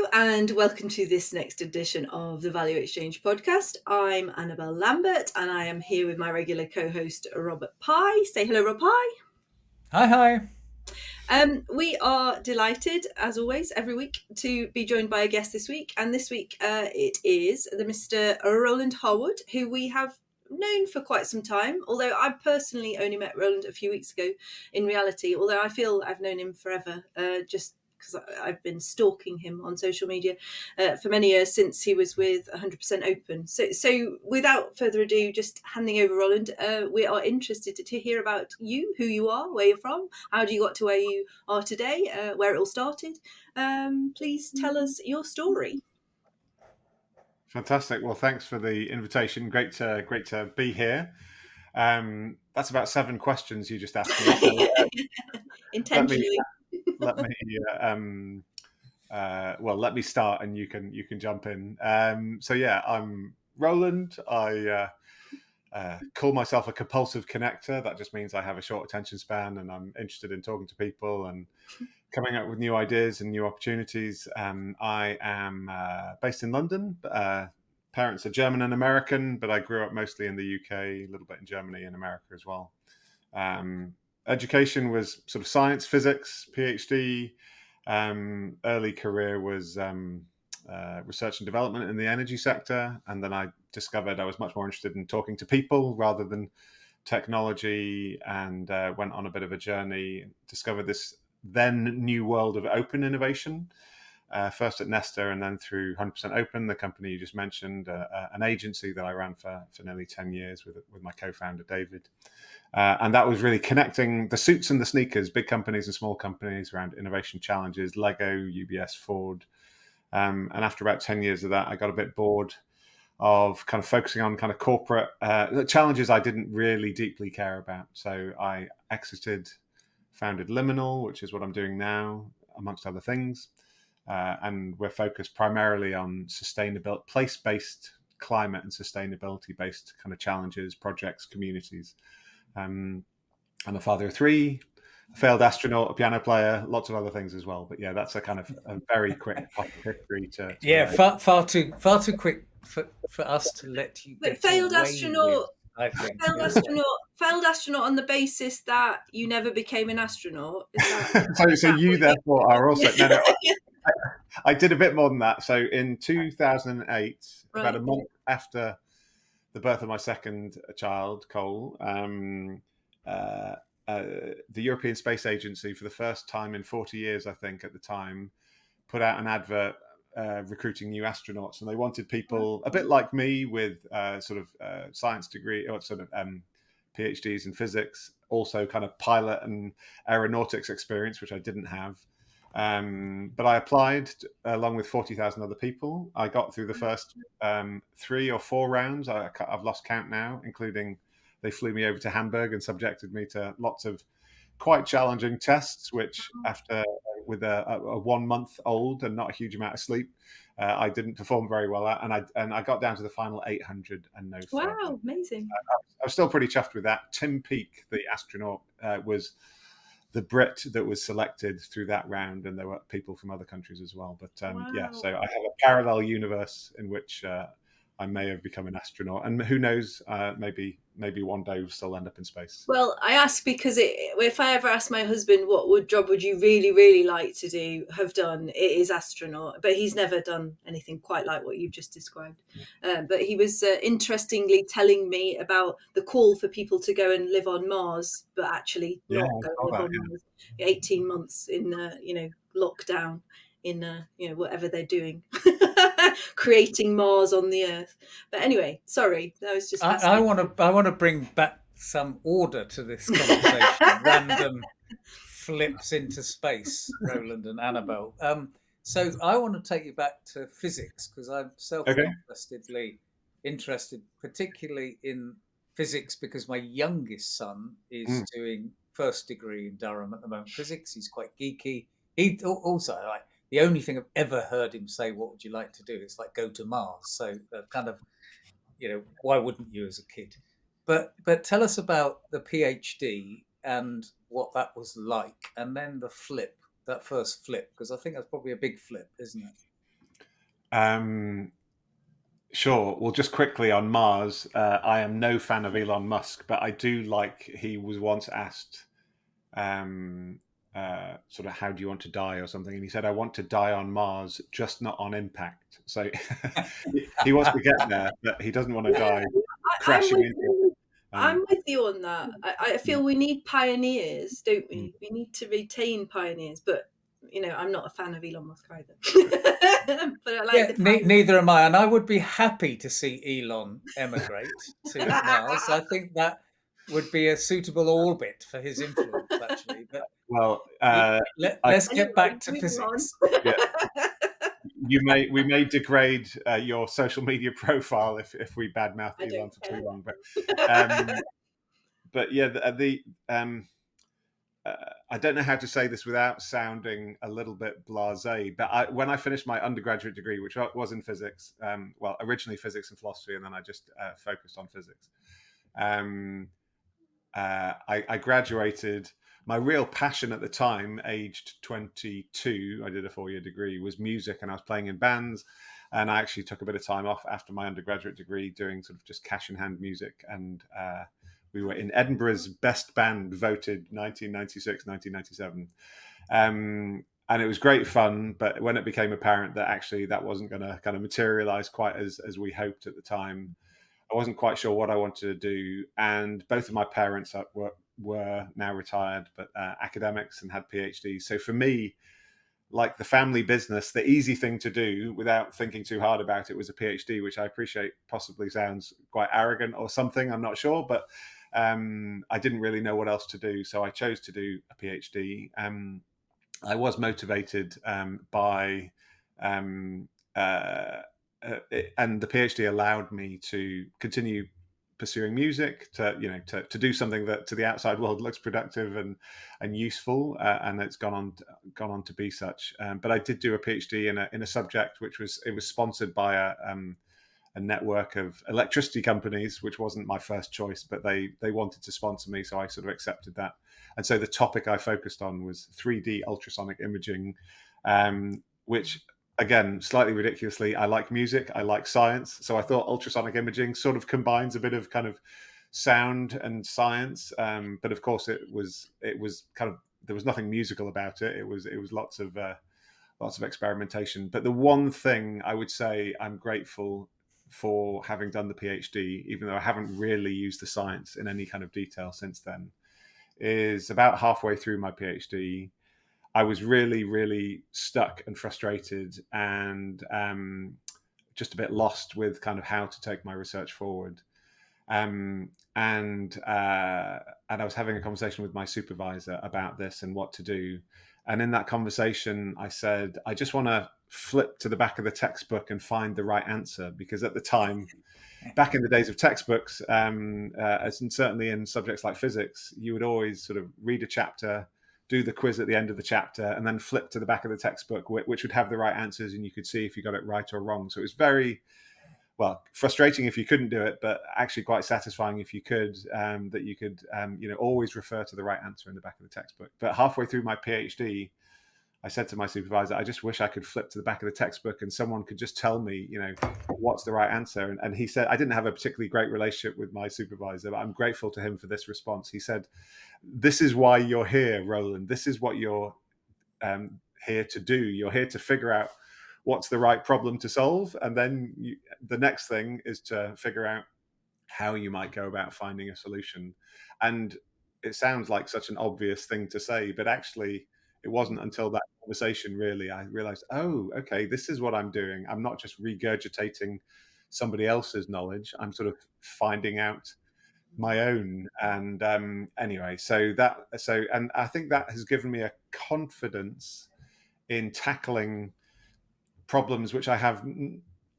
Hello and welcome to this next edition of the Value Exchange podcast. I'm Annabelle Lambert and I am here with my regular co-host Robert Pye. Say hello, Rob Pye. Hi. We are delighted, as always, every week to be joined by a guest this week. And this week it is the Mr. Roland Harwood, who we have known for quite some time, although I personally only met Roland a few weeks ago in reality, although I feel I've known him forever, just because I've been stalking him on social media for many years since he was with 100% Open. So without further ado, just handing over Roland, we are interested to hear about you, who you are, where you're from, how you got to where you are today, where it all started. Please tell us your story. Fantastic. Well, thanks for the invitation. Great to be here. That's about 7 questions you just asked me. So, Intentionally. Let me start, and you can jump in. So yeah, I'm Roland. I call myself a compulsive connector. That just means I have a short attention span, and I'm interested in talking to people and coming up with new ideas and new opportunities. I am based in London. Parents are German and American, but I grew up mostly in the UK, a little bit in Germany and America as well. Education was sort of science, physics, PhD. Early career was research and development in the energy sector. And then I discovered I was much more interested in talking to people rather than technology, and went on a bit of a journey, discovered this then new world of open innovation. First at Nesta and then through 100% Open, the company you just mentioned, an agency that I ran for nearly 10 years with my co-founder, David. And that was really connecting the suits and the sneakers, big companies and small companies, around innovation challenges, Lego, UBS, Ford. And after about 10 years of that, I got a bit bored of kind of focusing on kind of corporate challenges I didn't really deeply care about. So I exited, founded Liminal, which is what I'm doing now, amongst other things. And we're focused primarily on sustainability, place-based climate and sustainability-based kind of challenges, projects, communities. I'm a father of 3, a failed astronaut, a piano player, lots of other things as well. But yeah, that's a kind of a very quick history to far too quick for us to let you get failed away astronaut. with, I think. Failed astronaut on the basis that you never became an astronaut. Is that, so you therefore are also no. I did a bit more than that. So in 2008, Right. about a month after the birth of my second child, Cole, the European Space Agency, for the first time in 40 years, I think at the time, put out an advert recruiting new astronauts. And they wanted people a bit like me with science degree or sort of PhDs in physics, also kind of pilot and aeronautics experience, which I didn't have. But I applied along with 40,000 other people. I got through the first 3 or 4 rounds. I've lost count now, including they flew me over to Hamburg and subjected me to lots of quite challenging tests, which after with a 1 month old and not a huge amount of sleep, I didn't perform very well at. And I got down to the final 800 and no further. Wow, amazing. I was still pretty chuffed with that. Tim Peake, the astronaut, was the Brit that was selected through that round, and there were people from other countries as well. But yeah, so I have a parallel universe in which I may have become an astronaut, and who knows, maybe one day we'll still end up in space. Well, I ask because if I ever ask my husband what job would you really, really like to have done, it is astronaut. But he's never done anything quite like what you've just described. But he was interestingly telling me about the call for people to go and live on Mars, but actually not go and live on Mars. 18 months in lockdown in whatever they're doing. Creating Mars on the Earth. But anyway, sorry, that was just I want to bring back some order to this conversation. Random flips into space, Roland and Annabelle. So I want to take you back to physics, because I'm self-interestedly interested, particularly in physics, because my youngest son is doing first degree in Durham at the moment. Physics, he's quite geeky. He also, like, the only thing I've ever heard him say, what would you like to do? It's like, go to Mars. So kind of, why wouldn't you as a kid? But tell us about the PhD and what that was like. And then the flip, that first flip, because I think that's probably a big flip, isn't it? Um, sure. Well, just quickly on Mars, I am no fan of Elon Musk, but I do like he was once asked, um, sort of, how do you want to die or something? And he said, I want to die on Mars, just not on impact. So he wants to get there, but he doesn't want to Yeah, die I'm crashing with into it. you. I'm Um, with you on that. I mm, feel we need pioneers, don't mm. we? We need to retain pioneers, but I'm not a fan of Elon Musk either. But I like Yeah, the pioneers. neither am I, and I would be happy to see Elon emigrate to Mars. I think that would be a suitable orbit for his influence, actually. But Well, I, let's get Anyway, back to moving on. physics. yeah, we may degrade your social media profile if we badmouth I Elon don't for too long, care. but yeah, I don't know how to say this without sounding a little bit blasé, but when I finished my undergraduate degree, which was in physics, well, originally physics and philosophy, and then I just focused on physics. Um, I graduated. My real passion at the time, aged 22, I did a 4-year degree, was music, and I was playing in bands. And I actually took a bit of time off after my undergraduate degree, doing sort of just cash in hand music. And we were in Edinburgh's best band, voted 1996, 1997. And it was great fun, but when it became apparent that actually that wasn't going to kind of materialize quite as we hoped at the time, I wasn't quite sure what I wanted to do. And both of my parents were now retired, but academics and had PhDs. So for me, like the family business, the easy thing to do without thinking too hard about it was a PhD, which I appreciate possibly sounds quite arrogant or something. I'm not sure, but I didn't really know what else to do. So I chose to do a PhD. I was motivated by um, uh, and the PhD allowed me to continue pursuing music, to do something that to the outside world looks productive and useful, and it's gone on to be such. But I did do a PhD in a subject which was sponsored by a network of electricity companies, which wasn't my first choice, but they wanted to sponsor me, so I sort of accepted that. And so the topic I focused on was 3D ultrasonic imaging, which, again, slightly ridiculously, I like music, I like science, so I thought ultrasonic imaging sort of combines a bit of kind of sound and science, but of course it was kind of, there was nothing musical about it. It was lots of experimentation. But the one thing I would say I'm grateful for having done the PhD, even though I haven't really used the science in any kind of detail since then, is about halfway through my PhD, I was really, really stuck and frustrated and just a bit lost with kind of how to take my research forward. And I was having a conversation with my supervisor about this and what to do. And in that conversation, I said, I just want to flip to the back of the textbook and find the right answer, because at the time, back in the days of textbooks, and certainly in subjects like physics, you would always sort of read a chapter, do the quiz at the end of the chapter, and then flip to the back of the textbook, which would have the right answers, and you could see if you got it right or wrong. So it was very, well, frustrating if you couldn't do it, but actually quite satisfying if you could, that you could, always refer to the right answer in the back of the textbook. But halfway through my PhD, I said to my supervisor, I just wish I could flip to the back of the textbook and someone could just tell me, what's the right answer. And he said, I didn't have a particularly great relationship with my supervisor, but I'm grateful to him for this response. He said, this is why you're here, Roland. This is what you're here to do. You're here to figure out what's the right problem to solve. And then the next thing is to figure out how you might go about finding a solution. And it sounds like such an obvious thing to say, but actually, it wasn't until that conversation really I realized, oh, okay, this is what I'm doing. I'm not just regurgitating somebody else's knowledge. I'm sort of finding out my own. And anyway, and I think that has given me a confidence in tackling problems which I have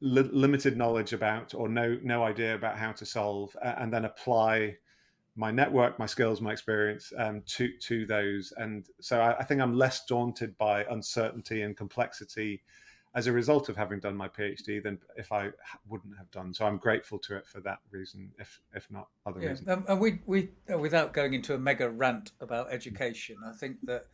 limited knowledge about, or no idea about how to solve, and then apply my network, my skills, my experience, to those. And so I think I'm less daunted by uncertainty and complexity as a result of having done my PhD than if I wouldn't have done. So I'm grateful to it for that reason, if not other Yeah, reasons. and we without going into a mega rant about education, I think that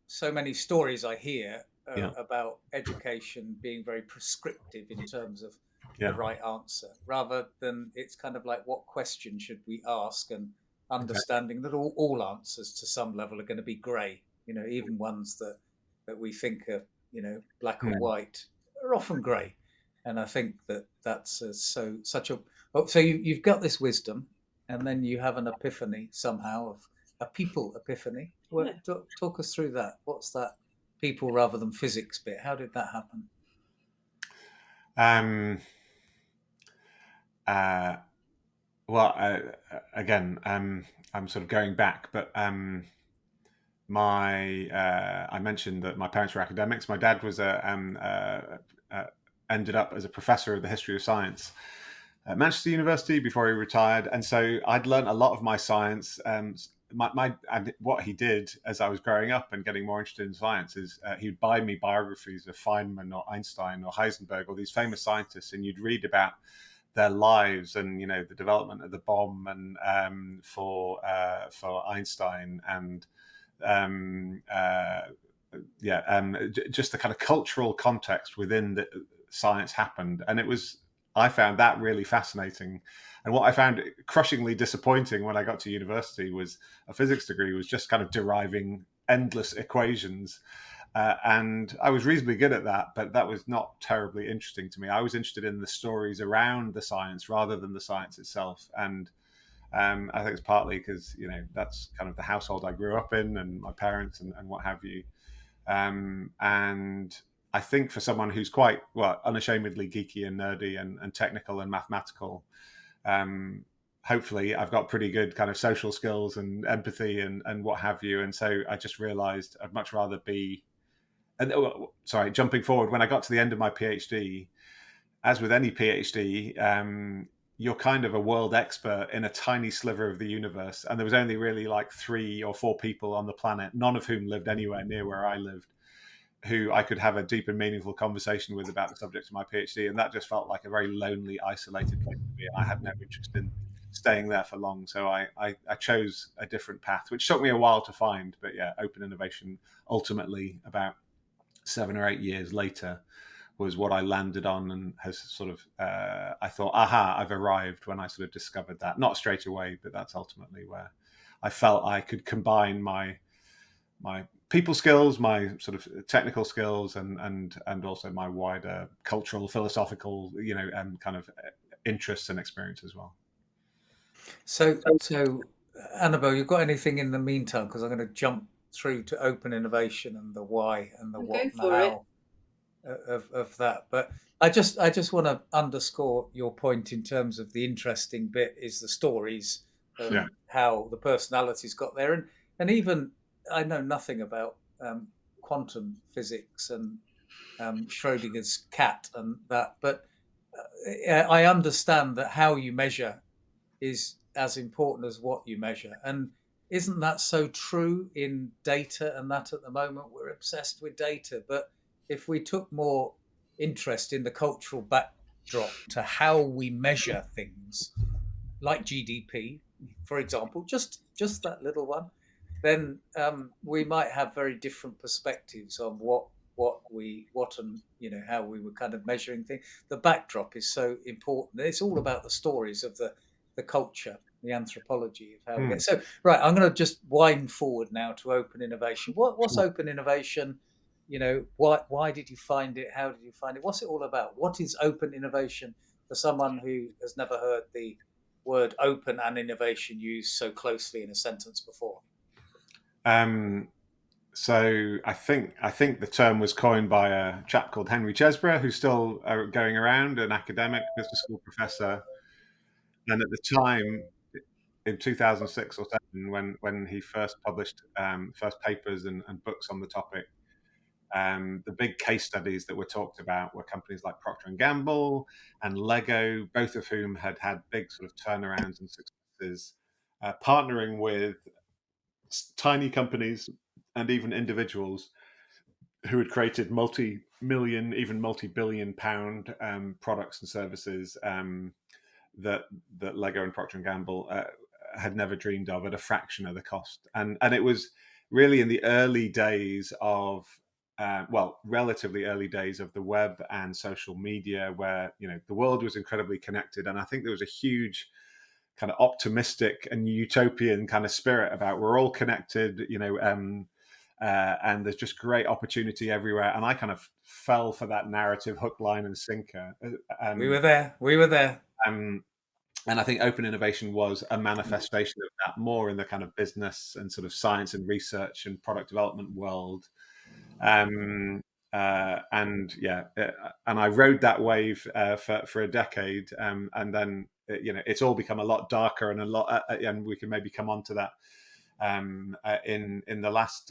so many stories I hear Yeah. about education being very prescriptive in terms of the Yeah. right answer, rather than it's kind of like what question should we ask, and Exactly. understanding that all answers to some level are going to be grey. Even ones that we think are black or Mm. white are often grey. And I think that's such a so you've got this wisdom, and then you have an epiphany somehow, of a people epiphany. Yeah. Talk us through that. What's that people rather than physics bit? How did that happen? Um, uh, well, again, I'm sort of going back, but I mentioned that my parents were academics. My dad was ended up as a professor of the history of science at Manchester University before he retired, and so I'd learned a lot of my science. And what he did as I was growing up and getting more interested in science is he would buy me biographies of Feynman or Einstein or Heisenberg or these famous scientists, and you'd read about their lives and the development of the bomb, and for Einstein, and um, uh, just the kind of cultural context within the science happened, and I found that really fascinating. And what I found crushingly disappointing when I got to university was a physics degree was just kind of deriving endless equations. And I was reasonably good at that, but that was not terribly interesting to me. I was interested in the stories around the science rather than the science itself. And I think it's partly because that's kind of the household I grew up in, and my parents, and what have you. And I think for someone who's quite unashamedly geeky and nerdy and technical and mathematical, um, hopefully I've got pretty good kind of social skills and empathy and what have you. And so I just realised I'd much rather be. And sorry, jumping forward, when I got to the end of my PhD, as with any PhD, you're kind of a world expert in a tiny sliver of the universe. And there was only really like 3 or 4 people on the planet, none of whom lived anywhere near where I lived, who I could have a deep and meaningful conversation with about the subject of my PhD. And that just felt like a very lonely, isolated place to be. And I had no interest in staying there for long. So I chose a different path, which took me a while to find. But yeah, open innovation ultimately, about 7 or 8 years later, was what I landed on, and has sort of I thought, aha, I've arrived, when I sort of discovered that. Not straight away, but that's ultimately where I felt I could combine my people skills, my sort of technical skills, and also my wider cultural, philosophical, kind of interests and experience as well. So Annabelle, you've got anything in the meantime? Because I'm going to jump through to open innovation and the why and the I'll what go and the for it. how of that. But I just want to underscore your point in terms of the interesting bit is the stories of Yeah. how the personalities got there, and even I know nothing about quantum physics and Schrodinger's cat and that, but I understand that how you measure is as important as what you measure. And isn't that so true in data? And that at the moment we're obsessed with data. But if we took more interest in the cultural backdrop to how we measure things, like GDP, for example, just that little one, then we might have very different perspectives on what and how we were kind of measuring things. The backdrop is so important. It's all about the stories of the culture, the anthropology of how we Hmm. get. So right, I'm going to just wind forward now to open innovation. What's Sure. open innovation? Why did you find it? How did you find it? What's it all about? What is open innovation for someone who has never heard the word open and innovation used so closely in a sentence before? Um, so I think the term was coined by a chap called Henry Chesbrough, who's still going around, an academic business school professor. And at the time, in 2006 or 7, when he first published first papers and books on the topic, the big case studies that were talked about were companies like Procter and Gamble and Lego, both of whom had had big sort of turnarounds and successes, partnering with tiny companies and even individuals who had created multi-million, even multi-billion pound products and services that Lego and Procter and Gamble had never dreamed of, at a fraction of the cost. And it was really in the early days of well, relatively early days of the web and social media, where the world was incredibly connected, and I think there was a huge kind of optimistic and utopian kind of spirit about we're all connected, and there's just great opportunity everywhere. And I kind of fell for that narrative, hook, line, and sinker. We were there. We were there. Um, and I think open innovation was a manifestation of that, more in the kind of business and sort of science and research and product development world. Um, and yeah, and I rode that wave for a decade, and then it's all become a lot darker and a lot, and we can maybe come on to that in the last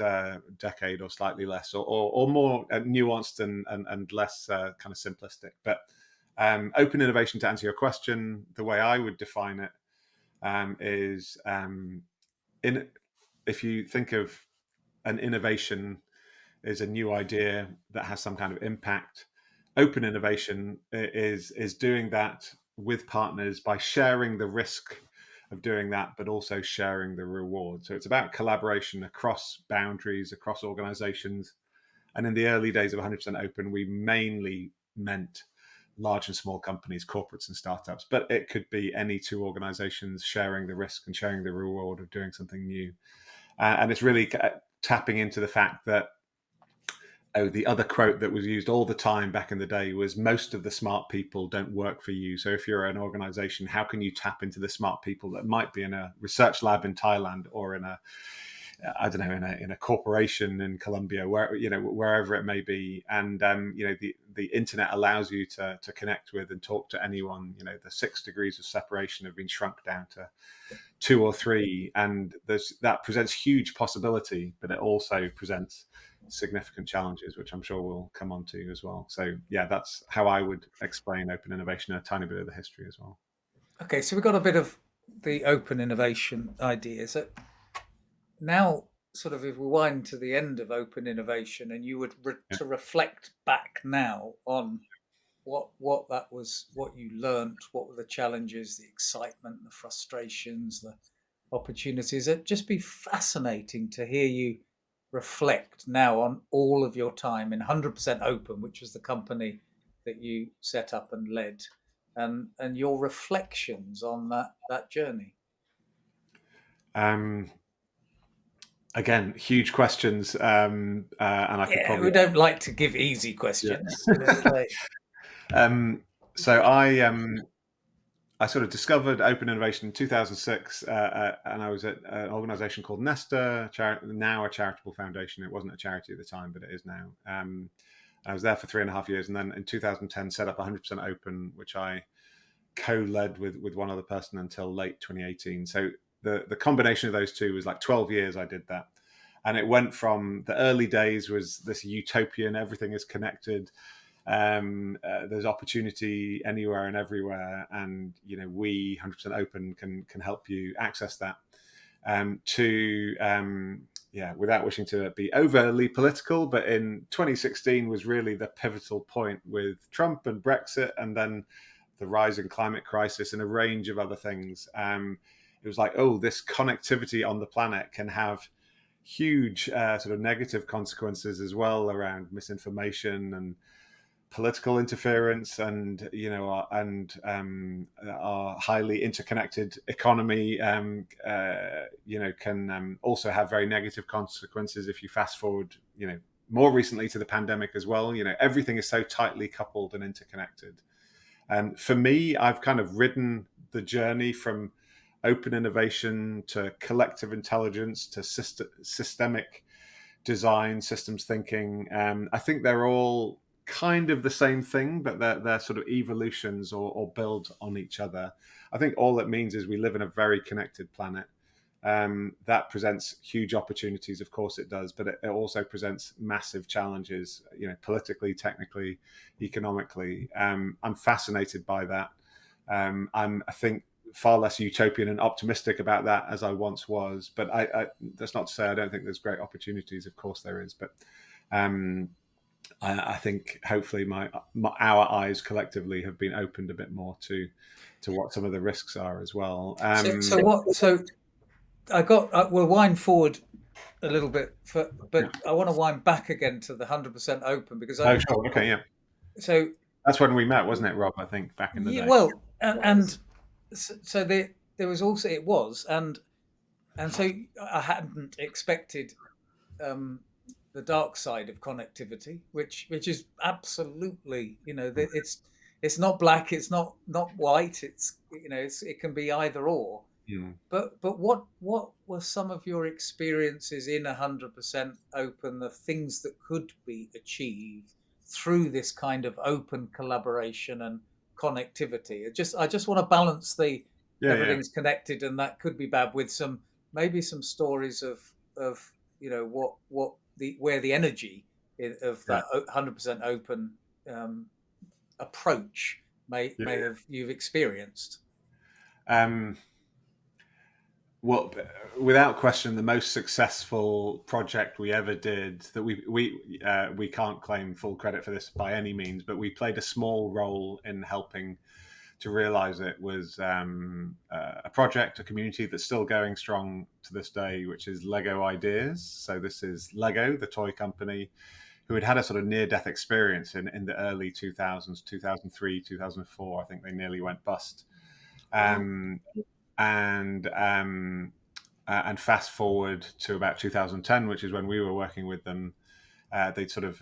decade, or slightly less, or more nuanced and less kind of simplistic. But open innovation, to answer your question, the way I would define it is in if you think of an innovation is a new idea that has some kind of impact. Open innovation is doing that with partners by sharing the risk of doing that, but also sharing the reward. So it's about collaboration across boundaries, across organizations. And in the early days of 100% open, we mainly meant large and small companies, corporates and startups, but it could be any two organizations sharing the risk and sharing the reward of doing something new. And it's really tapping into the fact that the other quote that was used all the time back in the day was, most of the smart people don't work for you. So if you're an organization, how can you tap into the smart people that might be in a research lab in Thailand, or in a, I don't know, in a corporation in Colombia, wherever it may be. And the internet allows you to connect with and talk to anyone. The 6 degrees of separation have been shrunk down to 2 or 3, and that presents huge possibility, but it also presents significant challenges, which I'm sure we'll come on to as well. So yeah, that's how I would explain open innovation, a tiny bit of the history as well. Okay, so we've got a bit of the open innovation idea. So now, sort of, if we wind to the end of open innovation, and you would to reflect back now on what that was, what you learnt, what were the challenges, the excitement, the frustrations, the opportunities. It'd just be fascinating to hear you reflect now on all of your time in 100% Open, which was the company that you set up and led, and your reflections on that journey. Again, huge questions, and I could probably. We don't like to give easy questions. Yeah. So I sort of discovered open innovation in 2006, and I was at an organization called Nesta, now a charitable foundation. It wasn't a charity at the time, but it is now. I was there for 3.5 years, and then in 2010 set up 100% Open, which I co-led with one other person until late 2018. So the combination of those two was like 12 years I did that. And it went from the early days was this utopian, everything is connected. There's opportunity anywhere and everywhere. And, we 100% Open can help you access that. Without wishing to be overly political, but in 2016 was really the pivotal point with Trump and Brexit, and then the rising climate crisis and a range of other things. It was like, this connectivity on the planet can have huge sort of negative consequences as well, around misinformation and political interference, and our highly interconnected economy can also have very negative consequences if you fast forward more recently to the pandemic as well. Everything is so tightly coupled and interconnected. And for me, I've kind of ridden the journey from open innovation to collective intelligence to systemic design, systems thinking. I think they're all kind of the same thing, but they're sort of evolutions or build on each other. I think all it means is we live in a very connected planet. That presents huge opportunities, of course it does, but it also presents massive challenges, politically, technically, economically. I'm fascinated by that. I think far less utopian and optimistic about that as I once was, but that's not to say I don't think there's great opportunities. Of course there is, but I think hopefully our eyes collectively have been opened a bit more to what some of the risks are as well. So we'll wind forward a little bit, Yeah. but I want to wind back again to the 100% open because I Oh, sure. Okay. Yeah. so That's when we met, wasn't it, Rob? I think back in the yeah, day. well, Was. and so there was also it was and so I hadn't expected um, the dark side of connectivity, which is absolutely, it's not black, it's not white, it's it can be either or. Mm. But what were some of your experiences in 100% open, the things that could be achieved through this kind of open collaboration and connectivity? I just want to balance the Yeah. Yeah. everything's connected and that could be bad with some maybe some stories of what the where the energy of Right. that 100% open approach Yeah. may have you've experienced. Um, well, without question, the most successful project we ever did that we can't claim full credit for this by any means, but we played a small role in helping to realize it was a project, a community that's still going strong to this day, which is Lego Ideas. So this is Lego, the toy company, who had had a sort of near-death experience in the early 2000s, 2003, 2004. I think they nearly went bust. Wow. Um, and fast forward to about 2010, which is when we were working with them. They'd sort of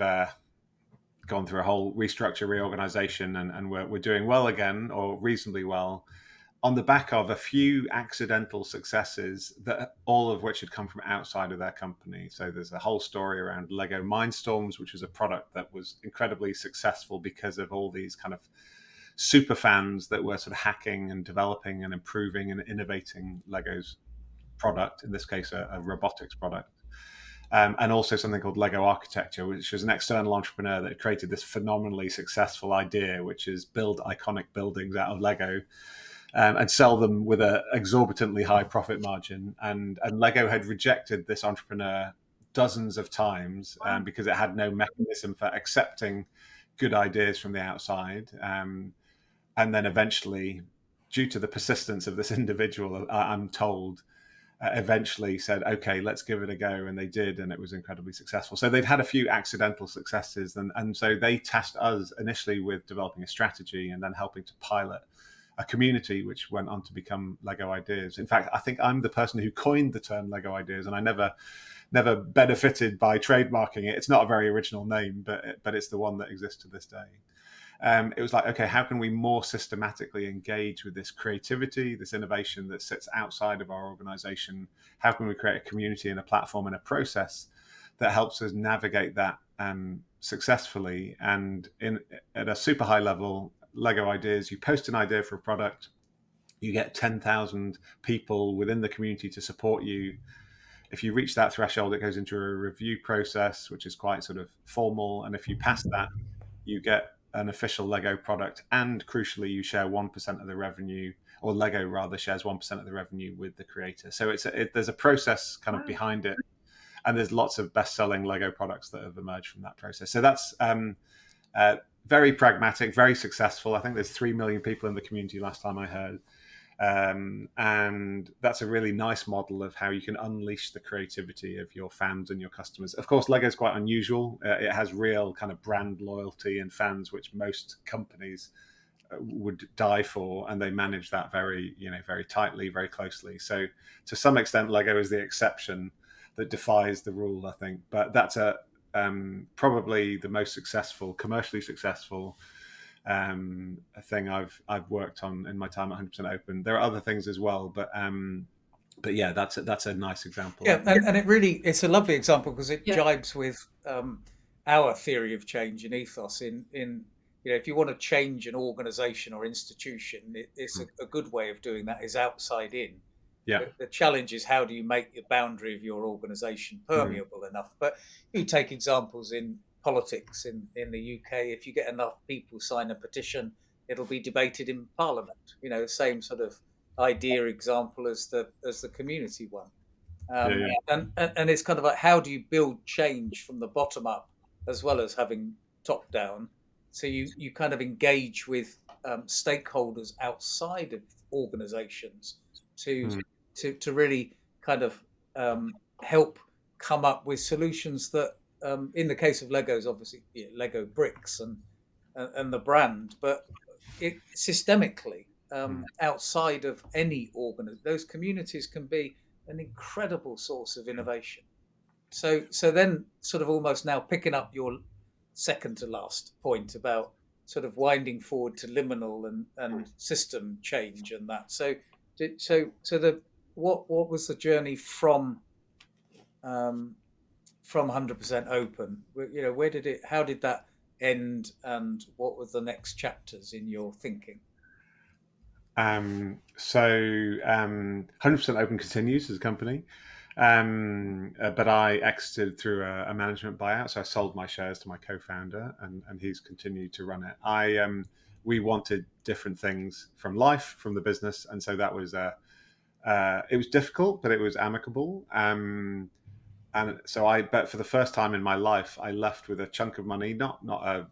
gone through a whole restructure, reorganization, and we're doing well again, or reasonably well, on the back of a few accidental successes that all of which had come from outside of their company. So there's a whole story around Lego Mindstorms, which was a product that was incredibly successful because of all these kind of super fans that were sort of hacking and developing and improving and innovating Lego's product, in this case, a robotics product. And also something called Lego Architecture, which was an external entrepreneur that created this phenomenally successful idea, which is build iconic buildings out of Lego and sell them with an exorbitantly high profit margin. And Lego had rejected this entrepreneur dozens of times because it had no mechanism for accepting good ideas from the outside. And then eventually, due to the persistence of this individual, I'm told, eventually said, okay, let's give it a go. And they did, and it was incredibly successful. So they'd had a few accidental successes. And so they tasked us initially with developing a strategy and then helping to pilot a community, which went on to become Lego Ideas. In fact, I think I'm the person who coined the term Lego Ideas, and I never benefited by trademarking it. It's not a very original name, but it's the one that exists to this day. It was like, okay, how can we more systematically engage with this creativity, this innovation that sits outside of our organization? How can we create a community and a platform and a process that helps us navigate that successfully? And at a super high level, Lego Ideas, you post an idea for a product, you get 10,000 people within the community to support you. If you reach that threshold, it goes into a review process, which is quite sort of formal. And if you pass that, you get an official Lego product, and crucially, you share 1% of the revenue, or Lego rather shares 1% of the revenue with the creator. So there's a process kind of Wow. behind it, and there's lots of best-selling Lego products that have emerged from that process. So that's very pragmatic, very successful. I think there's 3 million people in the community last time I heard. And that's a really nice model of how you can unleash the creativity of your fans and your customers. Of course, Lego is quite unusual. It has real kind of brand loyalty and fans, which most companies would die for, and they manage that very tightly, very closely. So to some extent, Lego is the exception that defies the rule, I think. But that's probably the most successful, commercially successful thing I've worked on in my time at 100% Open. There are other things as well, but yeah, that's a nice example. Yeah, and it's a lovely example because it Yeah. jibes with our theory of change and ethos. In if you want to change an organization or institution, it's a good way of doing that is outside in. Yeah. The challenge is how do you make the boundary of your organization permeable enough? But you take examples in politics in the UK. If you get enough people sign a petition, it'll be debated in Parliament. The same sort of idea example as the community one. Yeah, yeah. And it's kind of like how do you build change from the bottom up as well as having top down? So you kind of engage with stakeholders outside of organizations to Mm. to really kind of help come up with solutions that, in the case of Legos, obviously Lego bricks and the brand, but it systemically, outside of any those communities can be an incredible source of innovation. So then, sort of almost now picking up your second to last point about sort of winding forward to liminal and system change and that. So the what was the journey um, from 100% open? Where did it? How did that end? And what were the next chapters in your thinking? 100% Open continues as a company, but I exited through a management buyout. So I sold my shares to my co-founder, and he's continued to run it. We wanted different things from life, from the business, and so that was it was difficult, but it was amicable. And so but for the first time in my life, I left with a chunk of money, not a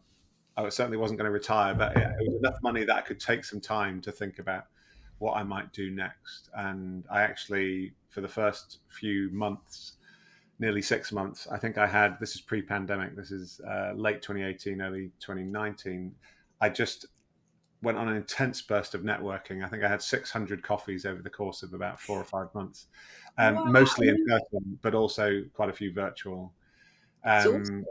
I certainly wasn't going to retire, but it was enough money that I could take some time to think about what I might do next. And I actually, for the first few months, nearly 6 months, I think I had, this is pre-pandemic, this is late 2018, early 2019, I just went on an intense burst of networking. I think I had 600 coffees over the course of about 4 or 5 months, Wow, mostly in person, but also quite a few virtual. exhausting.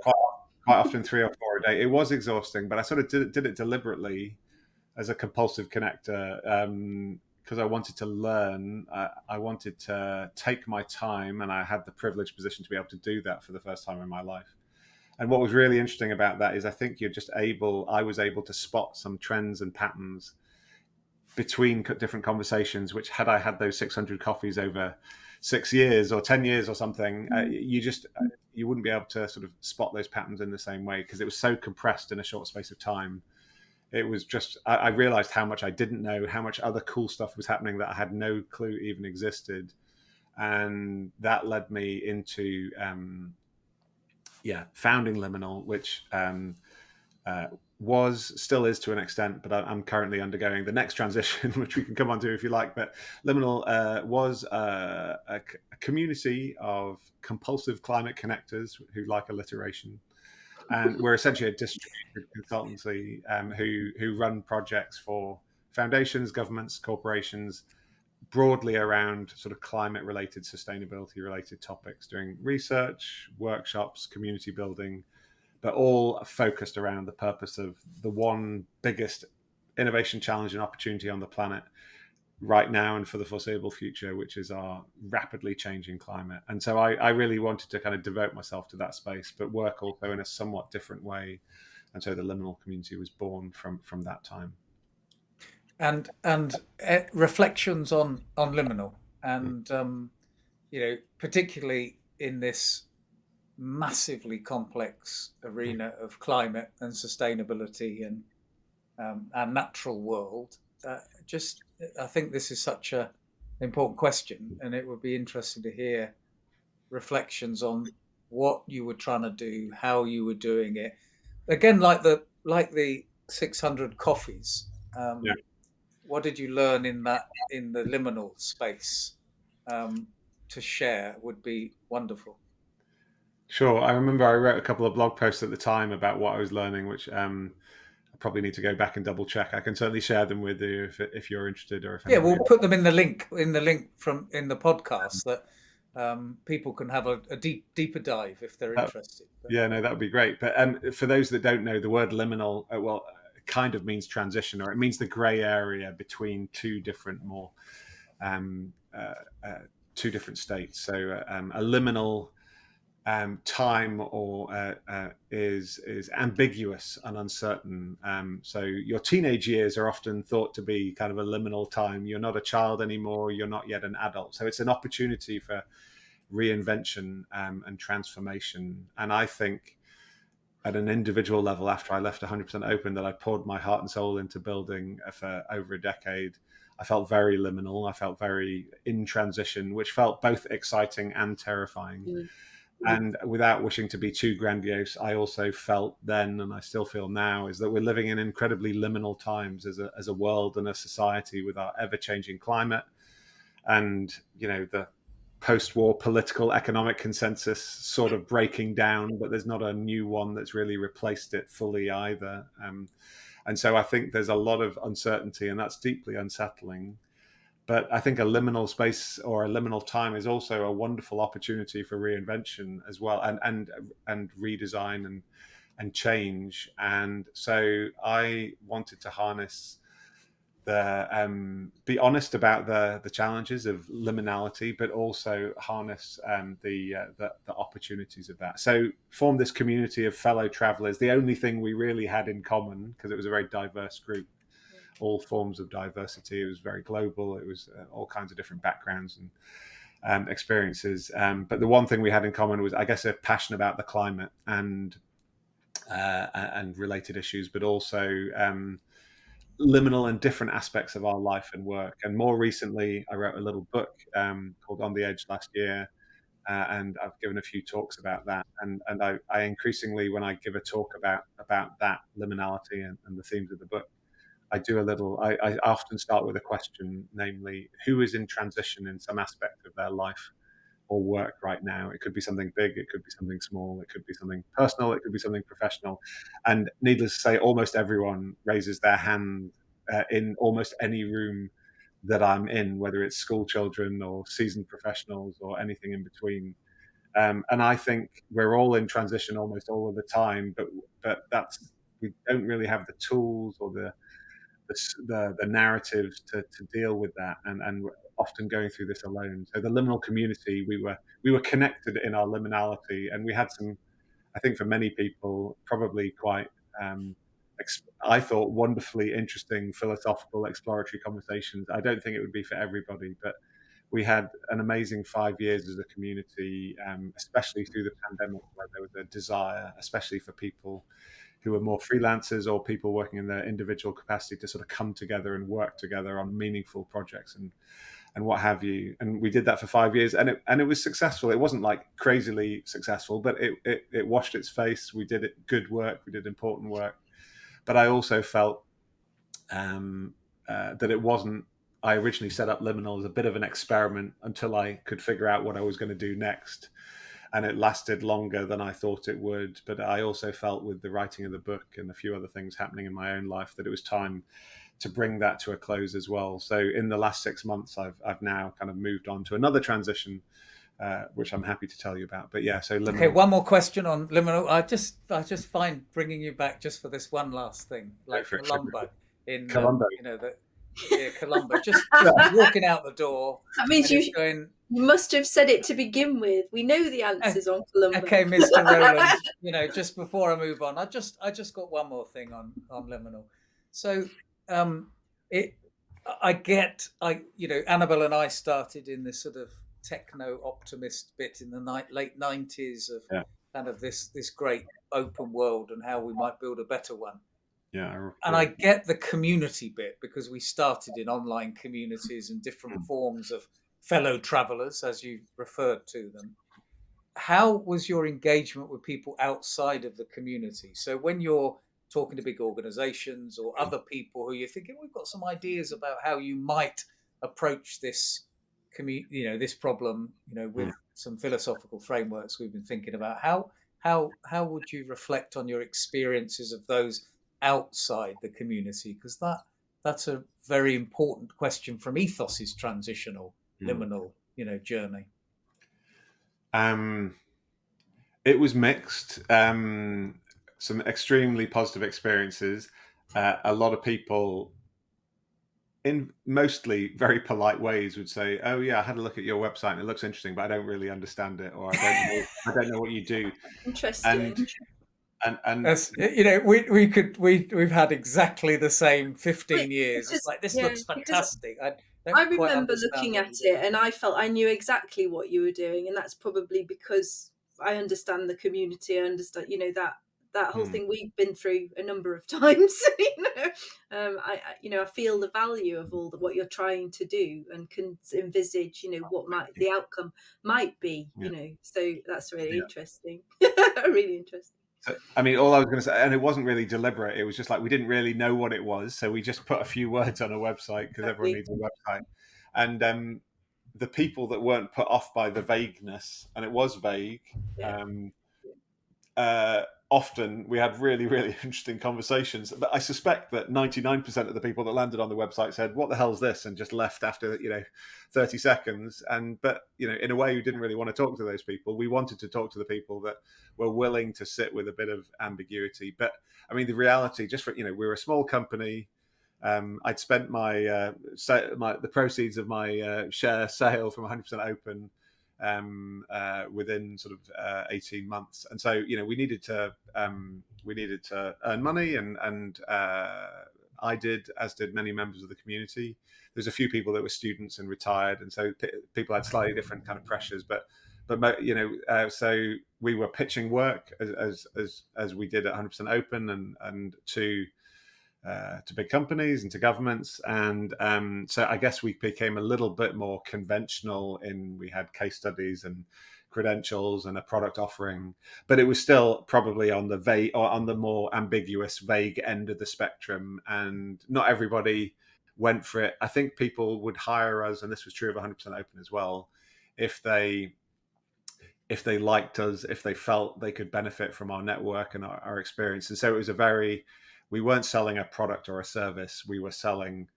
Quite often 3 or 4 a day. It was exhausting, but I sort of did it deliberately as a compulsive connector, because I wanted to learn. I wanted to take my time, and I had the privileged position to be able to do that for the first time in my life. And what was really interesting about that is I think I was able to spot some trends and patterns between different conversations, which had I had those 600 coffees over 6 years or 10 years or something, you wouldn't be able to sort of spot those patterns in the same way, because it was so compressed in a short space of time. It was just, I realized how much I didn't know, how much other cool stuff was happening that I had no clue even existed. And that led me into, founding Liminal, which still is to an extent, but I'm currently undergoing the next transition, which we can come on to if you like. But Liminal was a community of compulsive climate connectors who like alliteration. And we're essentially a distributed consultancy who run projects for foundations, governments, corporations, broadly around sort of climate related, sustainability related topics, doing research, workshops, community building, but all focused around the purpose of the one biggest innovation challenge and opportunity on the planet right now and for the foreseeable future, which is our rapidly changing climate. And so I really wanted to kind of devote myself to that space, but work also in a somewhat different way. And so the Liminal community was born from that time. And reflections on liminal, and particularly in this massively complex arena of climate and sustainability and our natural world. I think this is such an important question, and it would be interesting to hear reflections on what you were trying to do, how you were doing it. Again, like the 600 coffees. Yeah. What did you learn in the liminal space, to share would be wonderful. Sure. I remember I wrote a couple of blog posts at the time about what I was learning, which I probably need to go back and double check. I can certainly share them with you if you're interested, or if Yeah, anybody we'll put them in the link from in the podcast, that people can have a deeper dive if they're interested. Yeah, no, that would be great. But for those that don't know, the word liminal, it kind of means transition, or it means the grey area between two different two different states. So a liminal time is ambiguous and uncertain. So your teenage years are often thought to be kind of a liminal time. You're not a child anymore. You're not yet an adult. So it's an opportunity for reinvention and transformation. And I think at an individual level, after I left 100% open, that I poured my heart and soul into building for over a decade, I felt very liminal. I felt very in transition, which felt both exciting and terrifying. Mm. And without wishing to be too grandiose, I also felt then, and I still feel now, is that we're living in incredibly liminal times as a world and a society, with our ever-changing climate and the post-war political economic consensus sort of breaking down, but there's not a new one that's really replaced it fully either. And so I think there's a lot of uncertainty, and that's deeply unsettling. But I think a liminal space or a liminal time is also a wonderful opportunity for reinvention as well, and redesign and change. And so I wanted to harness be honest about the challenges of liminality, but also harness the opportunities of that. So form this community of fellow travelers. The only thing we really had in common, because it was a very diverse group, all forms of diversity. It was very global. It was all kinds of different backgrounds and experiences. But the one thing we had in common was, I guess, a passion about the climate and related issues, but also liminal and different aspects of our life and work. And more recently, I wrote a little book called On the Edge last year, and I've given a few talks about that. And I increasingly, when I give a talk about that liminality and the themes of the book, I do a little. I often start with a question, namely, who is in transition in some aspect of their life or work right now? It could be something big, it could be something small, it could be something personal, it could be something professional. And needless to say, almost everyone raises their hand in almost any room that I'm in, whether it's school children or seasoned professionals or anything in between. And I think we're all in transition almost all of the time, but that's we don't really have the tools or the narratives to deal with that, and we're often going through this alone. So the liminal community, we were connected in our liminality, and we had some, I think for many people, probably quite, I thought, wonderfully interesting philosophical exploratory conversations. I don't think it would be for everybody, but we had an amazing 5 years as a community, especially through the pandemic, where there was a desire, especially for people who are more freelancers or people working in their individual capacity, to sort of come together and work together on meaningful projects and what have you. And we did that for 5 years, and it was successful. It wasn't like crazily successful, but it washed its face. We did good work, we did important work. But I also felt that it wasn't. I originally set up Liminal as a bit of an experiment until I could figure out what I was going to do next. And it lasted longer than I thought it would. But I also felt, with the writing of the book and a few other things happening in my own life, that it was time to bring that to a close as well. So in the last 6 months, I've now kind of moved on to another transition, which I'm happy to tell you about. But yeah, so Liminal. Okay, one more question on Liminal. I just find bringing you back just for this one last thing, like Columbo in Columbo. Columbo, just walking out the door. That means you must have said it to begin with. We know the answers on Columbo. Okay, Mr. Roland. Just before I move on, I just got one more thing on Liminal. So, Annabelle and I started in this sort of techno optimist bit in the late 90s of kind of this great open world and how we might build a better one. Yeah, and I get the community bit, because we started in online communities and different forms of fellow travelers, as you referred to them. How was your engagement with people outside of the community? So when you're talking to big organizations or other people who you're thinking, we've got some ideas about how you might approach this this problem, with some philosophical frameworks we've been thinking about, how would you reflect on your experiences of those outside the community? Because that's a very important question from Ethos's transitional liminal journey. It was mixed. Some extremely positive experiences. A lot of people, in mostly very polite ways, would say, "Oh yeah, I had a look at your website and it looks interesting, but I don't really understand it, or I don't know what you do." Interesting. And we've had exactly the same 15 years. It's like, this looks fantastic. I remember looking at it and I felt I knew exactly what you were doing, and that's probably because I understand the community. I understand, that whole thing we've been through a number of times. I feel the value of what you're trying to do and can envisage, what the outcome might be. So that's really interesting. Really interesting. So, I mean, all I was going to say, and it wasn't really deliberate, it was just like we didn't really know what it was, so we just put a few words on a website, because everyone needs a website. And the people that weren't put off by the vagueness, and it was vague, Yeah. often we had really, really interesting conversations. But I suspect that 99% of the people that landed on the website said, "What the hell's this?" and just left after 30 seconds. But in a way, we didn't really want to talk to those people. We wanted to talk to the people that were willing to sit with a bit of ambiguity. But I mean, the reality, just for we're a small company. I'd spent the proceeds of my share sale from 100% open within sort of 18 months, and so we needed to earn money, and I did, as did many members of the community. There's a few people that were students and retired, and so people had slightly different kind of pressures, but so we were pitching work as we did at 100% open, and to big companies and to governments. And so I guess we became a little bit more conventional we had case studies and credentials and a product offering, but it was still probably on the vague or on the more ambiguous, vague end of the spectrum. And not everybody went for it. I think people would hire us, and this was true of 100% open as well, if they liked us, if they felt they could benefit from our network and our experience. And so it was we weren't selling a product or a service. We were selling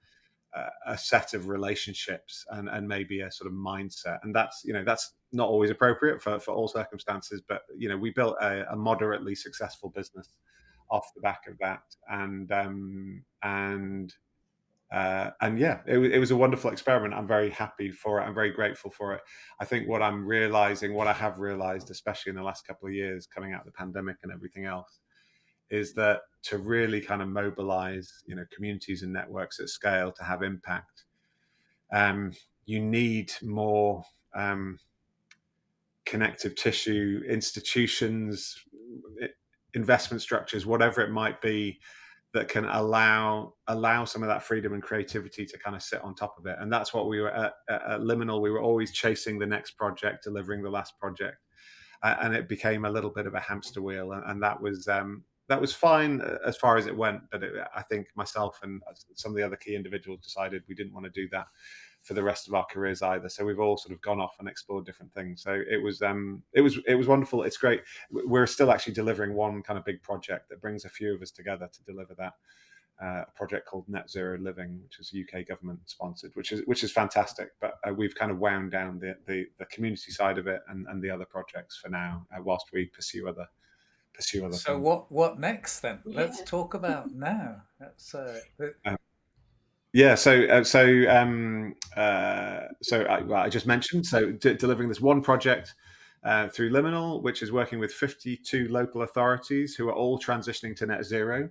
a set of relationships and maybe a sort of mindset. And that's not always appropriate for all circumstances. But we built a moderately successful business off the back of that. And yeah, it was a wonderful experiment. I'm very happy for it. I'm very grateful for it. I think what I have realized, especially in the last couple of years coming out of the pandemic and everything else, is that to really kind of mobilize, communities and networks at scale to have impact, you need more connective tissue, institutions, investment structures, whatever it might be, that can allow some of that freedom and creativity to kind of sit on top of it. And that's what we were at Liminal. We were always chasing the next project, delivering the last project, and it became a little bit of a hamster wheel. And that was fine as far as it went. But I think myself and some of the other key individuals decided we didn't want to do that for the rest of our careers either. So we've all sort of gone off and explored different things. So it was wonderful. It's great. We're still actually delivering one kind of big project that brings a few of us together to deliver that. A project called Net Zero Living, which is UK government sponsored, which is fantastic. But we've kind of wound down the community side of it and the other projects for now, whilst we pursue other So things. what next then? Yeah. Let's talk about now. That's Yeah, I just mentioned delivering this one project through Liminal, which is working with 52 local authorities who are all transitioning to net zero.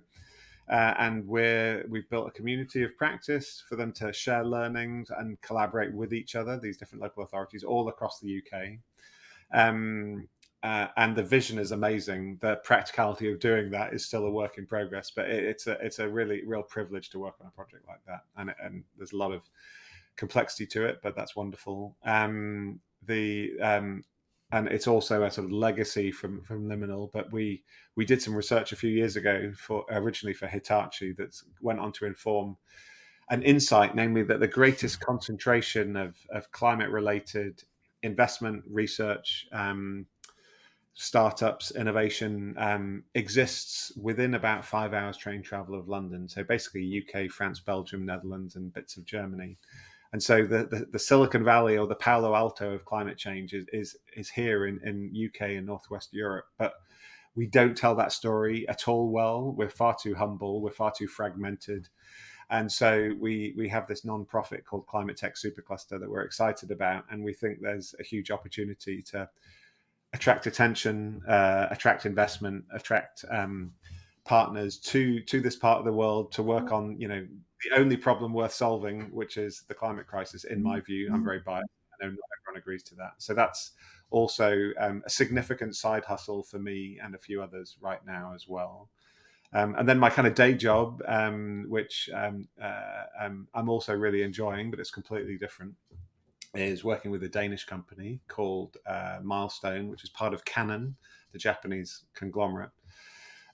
And we've built a community of practice for them to share learnings and collaborate with each other, these different local authorities all across the UK. And the vision is amazing. The practicality of doing that is still a work in progress, but it's a really real privilege to work on a project like that. And there's a lot of complexity to it, but that's wonderful. And it's also a sort of legacy from Liminal. But we did some research a few years ago originally for Hitachi that went on to inform an insight, namely that the greatest concentration of climate-related investment, research, startups, innovation exists within about 5 hours train travel of London. So basically UK, France, Belgium, Netherlands, and bits of Germany. And so the Silicon Valley, or the Palo Alto of climate change, is here in UK and Northwest Europe. But we don't tell that story at all well. We're far too humble. We're far too fragmented. And so we have this non-profit called Climate Tech Supercluster that we're excited about. And we think there's a huge opportunity to attract attention, attract investment, attract partners to this part of the world to work on, the only problem worth solving, which is the climate crisis. In my view, I'm very biased. I know not everyone agrees to that. So that's also a significant side hustle for me and a few others right now as well. And then my kind of day job, which I'm also really enjoying, but it's completely different, is working with a Danish company called Milestone, which is part of Canon, the Japanese conglomerate.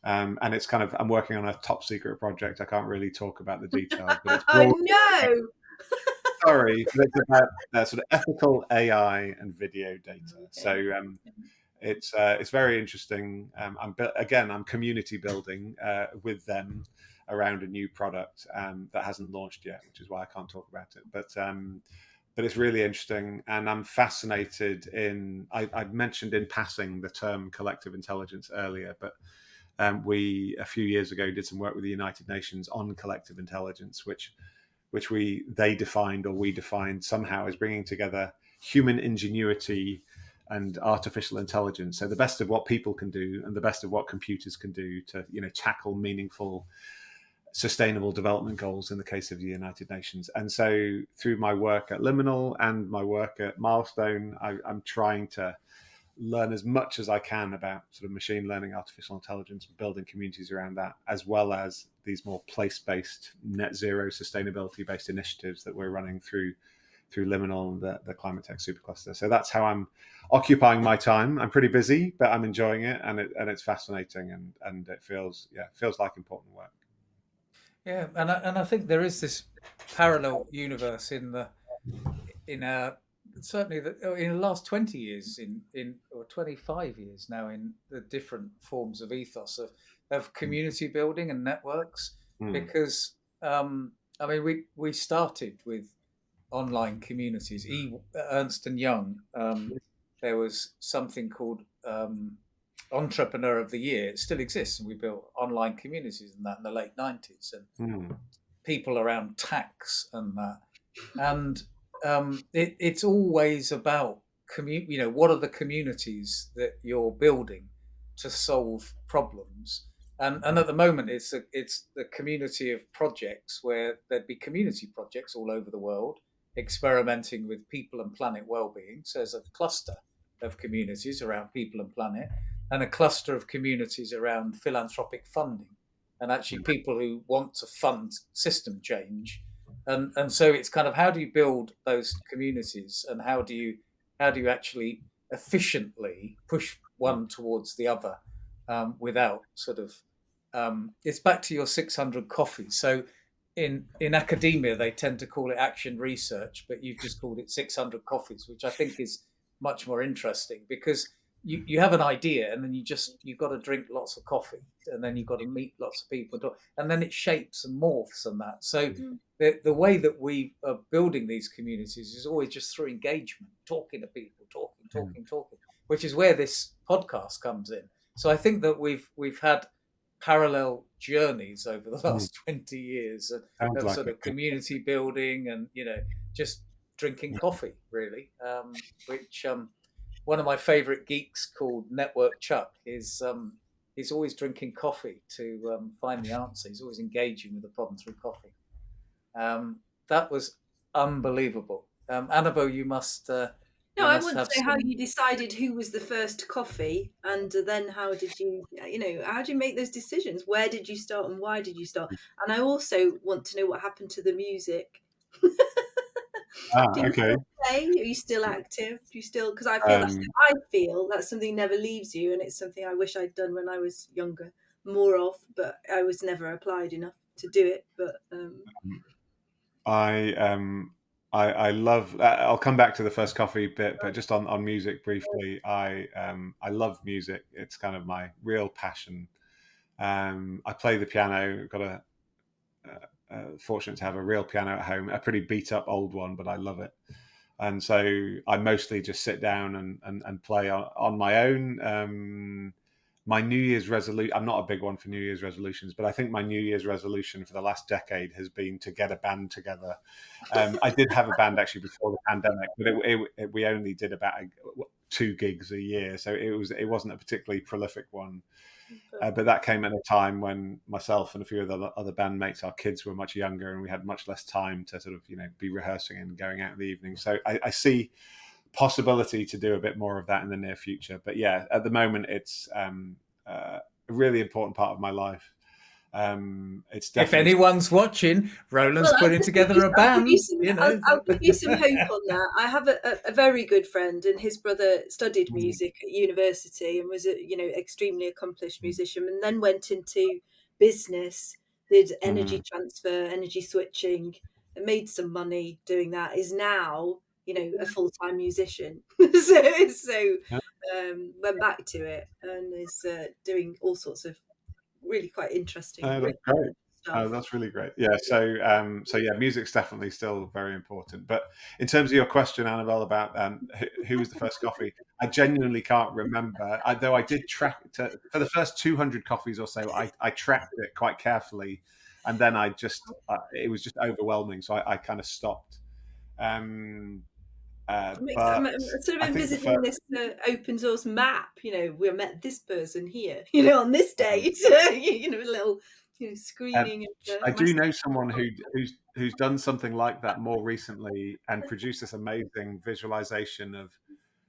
And it's I'm working on a top secret project. I can't really talk about the details, but it's Oh no! sorry, but it's about sort of ethical AI and video data. So Okay. it's very interesting. I'm community building with them around a new product that hasn't launched yet, which is why I can't talk about it. But it's really interesting, and I'm fascinated in. I mentioned in passing the term collective intelligence earlier, but we a few years ago did some work with the United Nations on collective intelligence, which they defined or we defined somehow as bringing together human ingenuity and artificial intelligence. So the best of what people can do and the best of what computers can do to tackle meaningful sustainable development goals in the case of the United Nations. And so through my work at Liminal and my work at Milestone, I'm trying to learn as much as I can about sort of machine learning, artificial intelligence, building communities around that, as well as these more place-based, net zero, sustainability-based initiatives that we're running through Liminal and the Climate Tech Supercluster. So that's how I'm occupying my time. I'm pretty busy, but I'm enjoying it, and it's fascinating, and it feels like important work. Yeah, and I think there is this parallel universe in our certainly in the last 20 years in or 25 years now in the different forms of ethos of community building and networks, Mm. because I mean we started with online communities. Ernst and Young, there was something called Entrepreneur of the Year. It still exists, and we built online communities and that in the late 90s, and Mm. people around tax and that. And it's always about what are the communities that you're building to solve problems. And at the moment, it's the community of projects where there'd be community projects all over the world experimenting with people and planet well-being. So there's a cluster of communities around people and planet, and a cluster of communities around philanthropic funding, and actually people who want to fund system change. And so it's kind of, how do you build those communities, and how do you actually efficiently push one towards the other, without sort of it's back to your 600 coffees. So in academia they tend to call it action research, but you've just called it 600 coffees, which I think is much more interesting, because you have an idea, and then you've got to drink lots of coffee, and then you've got to meet lots of people, and then it shapes and morphs and that. So Mm. the way that we are building these communities is always just through engagement, talking to people, talking, which is where this podcast comes in. So I think that we've had parallel journeys over the Mm. last 20 years Sounds of like sort it. of community building, and just drinking coffee, really, which one of my favorite geeks called Network Chuck is he's always drinking coffee to find the answer. He's always engaging with the problem through coffee. That was unbelievable. Annabelle, No, you I must want have to know how some. you decided who was the first coffee, and then how did you, how do you make those decisions? Where did you start and why did you start? And I also want to know what happened to the music. Do you Okay. still play? Are you still active? Do you still? Because Um, I feel that's something never leaves you, and it's something I wish I'd done when I was younger, more of. But I was never applied enough to do it. But I I love. I'll come back to the first coffee bit, but just on music briefly. I love music. It's kind of my real passion. I play the piano. Got fortunate to have a real piano at home, a pretty beat up old one, but I love it. And so I mostly just sit down and play on my own. My New Year's resolution, I'm not a big one for New Year's resolutions, but I think my New Year's resolution for the last decade has been to get a band together. I did have a band actually before the pandemic, but we only did about 2 gigs a year. So it wasn't a particularly prolific one. But that came at a time when myself and a few of the other bandmates, our kids were much younger, and we had much less time to sort of be rehearsing and going out in the evening. So I see possibility to do a bit more of that in the near future. But yeah, at the moment, it's a really important part of my life. It's If definitely. anyone's watching, Roland's well, putting together a band. I'll give you some hope on that. I have a very good friend, and his brother studied music at university and was a extremely accomplished musician, and then went into business, did energy Mhm. transfer, energy switching, made some money doing that, is now, you know, a full-time musician. So Yeah. went back to it and is doing all sorts of really quite interesting That's great. Oh, stuff. that's really great. Yeah. So yeah, music's definitely still very important. But in terms of your question, Annabelle, about who was the first coffee, I genuinely can't remember. Though I did track for the first 200 coffees or so. I tracked it quite carefully, and then it was just overwhelming, so I kind of stopped. Um, I'm but sort of I think the first. envisaging this open source map. You know, we met this person here. You know, on this date. You know, a little, you know, Um, screening I of my. do know someone who's done something like that more recently and produced this amazing visualization of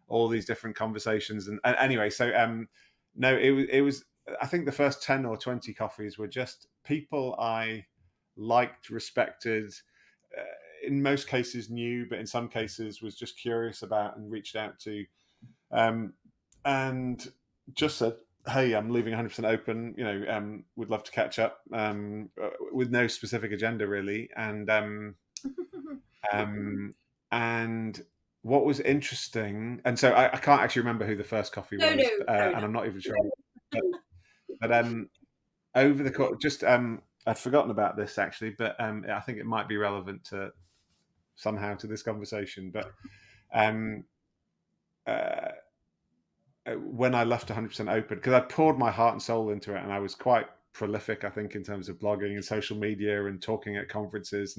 all these different conversations. And anyway, so no, it was. I think the first 10 or 20 coffees were just people I liked, respected. Uh, in most cases, knew, but in some cases was just curious about and reached out to. Um, and just said, "Hey, I'm leaving 100% open. Would love to catch up." With no specific agenda really, um, and what was interesting, and so I can't actually remember who the first coffee No, no, was, fair and enough. I'm not even sure. But, but over the course, just I'd forgotten about this actually, but I think it might be relevant to somehow to this conversation. But um, uh, when I left 100% open, because I poured my heart and soul into it, and I was quite prolific, I think, in terms of blogging and social media and talking at conferences,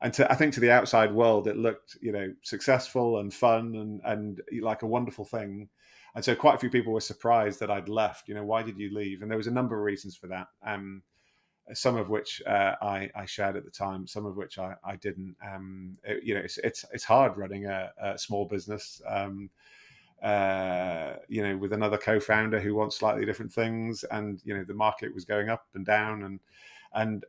I think to the outside world, it looked, successful and fun and like a wonderful thing. And so quite a few people were surprised that I'd left. Why did you leave? And there was a number of reasons for that. Some of which I shared at the time, some of which I didn't. It's hard running a small business. With another co-founder who wants slightly different things, and the market was going up and down, and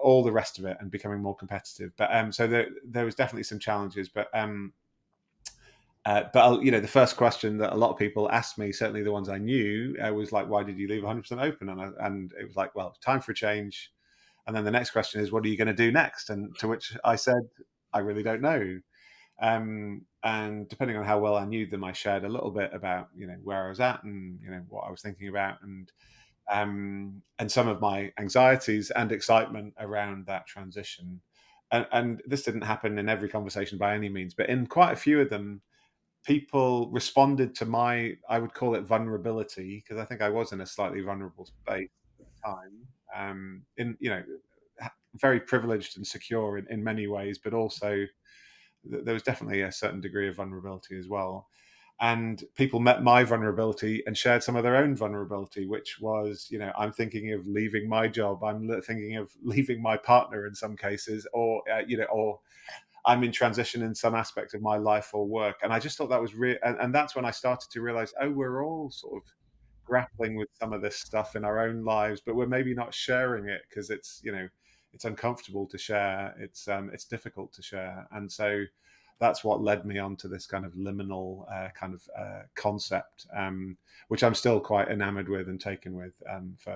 all the rest of it, and becoming more competitive. But so there was definitely some challenges. But the first question that a lot of people asked me, certainly the ones I knew, was like, "Why did you leave 100% open?" And it was like, "Well, time for a change." And then the next question is, "What are you going to do next?" And to which I said, "I really don't know." And depending on how well I knew them, I shared a little bit about where I was at, and what I was thinking about, and some of my anxieties and excitement around that transition. And this didn't happen in every conversation by any means, but in quite a few of them, people responded to my, I would call it vulnerability, because I think I was in a slightly vulnerable space at the time. In very privileged and secure in many ways, but also there was definitely a certain degree of vulnerability as well. And people met my vulnerability and shared some of their own vulnerability, which was, I'm thinking of leaving my job. I'm thinking of leaving my partner in some cases, or I'm in transition in some aspect of my life or work. And I just thought that was real. And that's when I started to realize, oh, we're all sort of grappling with some of this stuff in our own lives, but we're maybe not sharing it because it's uncomfortable to share. It's difficult to share. And so that's what led me on to this kind of liminal kind of concept, which I'm still quite enamored with and taken with,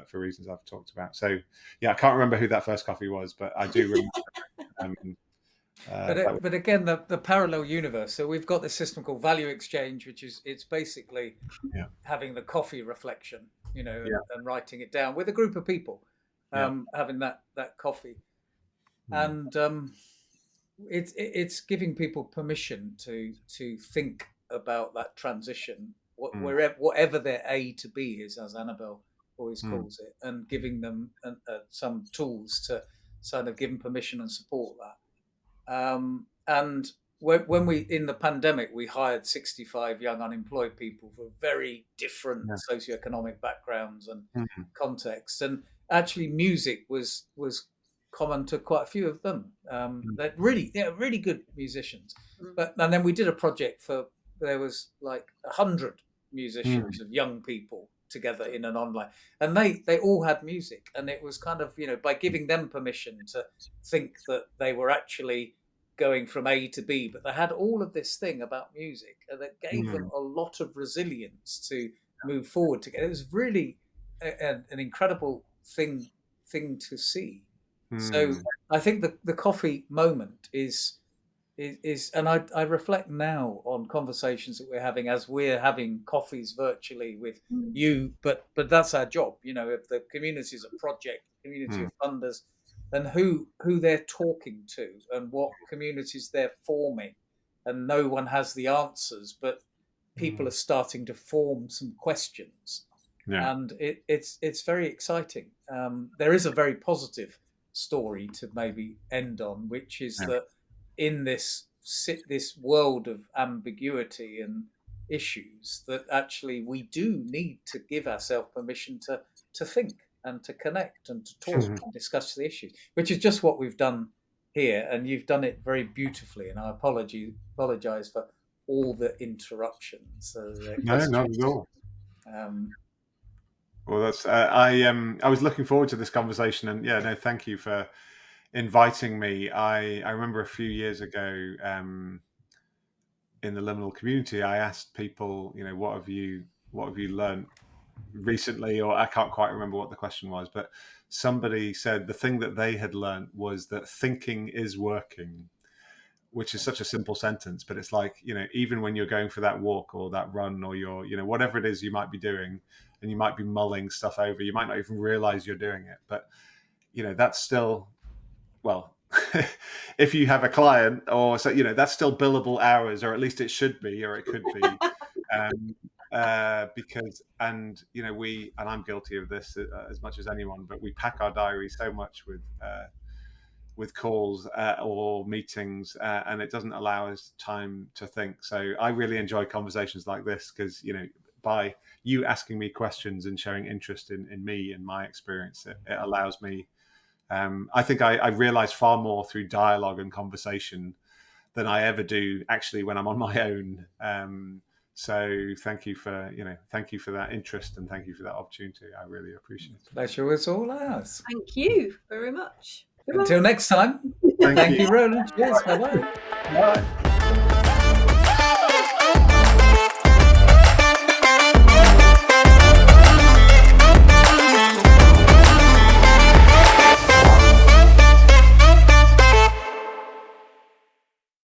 for reasons I've talked about. So yeah, I can't remember who that first coffee was, but I do remember. Um, that was, But again, the parallel universe. So we've got this system called value exchange, which is it's basically yeah, having the coffee reflection, yeah, and writing it down with a group of people, yeah, having that coffee, mm, and it's giving people permission to think about that transition, mm, whatever their A to B is, as Annabelle always mm, calls it, and giving them some tools to sort of give them permission and support that. And when we in the pandemic, we hired 65 young unemployed people for very different yeah, socioeconomic backgrounds and mm, contexts, and actually music was common to quite a few of them. mm, They're really good musicians. But and then we did a project for there was like 100 musicians mm, of young people together in an online, and they all had music, and it was kind of by giving them permission to think that they were actually going from A to B, but they had all of this thing about music that gave them mm. a lot of resilience to move forward together. It was really an incredible thing to see. So Mm. I think the coffee moment is and I reflect now on conversations that we're having coffees virtually with Mm. you, but that's our job. If the community is a project, community Mm. of funders, then who they're talking to and what communities they're forming, and no one has the answers, but people are Mm. starting to form some questions, Yeah. and it's very exciting. There is a very positive story to maybe end on, which is Yeah. that in this world of ambiguity and issues, that actually we do need to give ourselves permission to think and to connect and to talk and discuss the issues, which is just what we've done here, and you've done it very beautifully. And I apologize for all the interruptions, the No, not at questions. all. Um, Well, that's I was looking forward to this conversation, and yeah, no, thank you for inviting me. I remember a few years ago, in the liminal community, I asked people, what have you learned recently, or I can't quite remember what the question was, but somebody said the thing that they had learned was that thinking is working, which is such a simple sentence, but it's like, even when you're going for that walk or that run, or you're, whatever it is you might be doing, and you might be mulling stuff over, you might not even realize you're doing it, but that's still, well, if you have a client, or so, that's still billable hours, or at least it should be, or it could be. um, because, and I'm guilty of this, as much as anyone, but we pack our diary so much with calls, or meetings, and it doesn't allow us time to think. So I really enjoy conversations like this, because by you asking me questions and showing interest in me and my experience, it allows me. I think I realize far more through dialogue and conversation than I ever do actually when I'm on my own. So thank you for that interest, and thank you for that opportunity. I really appreciate it. Pleasure was all ours. Thank you very much. Goodbye. Until next time, Thank thank you. you, Roland. Cheers. Bye bye. Bye.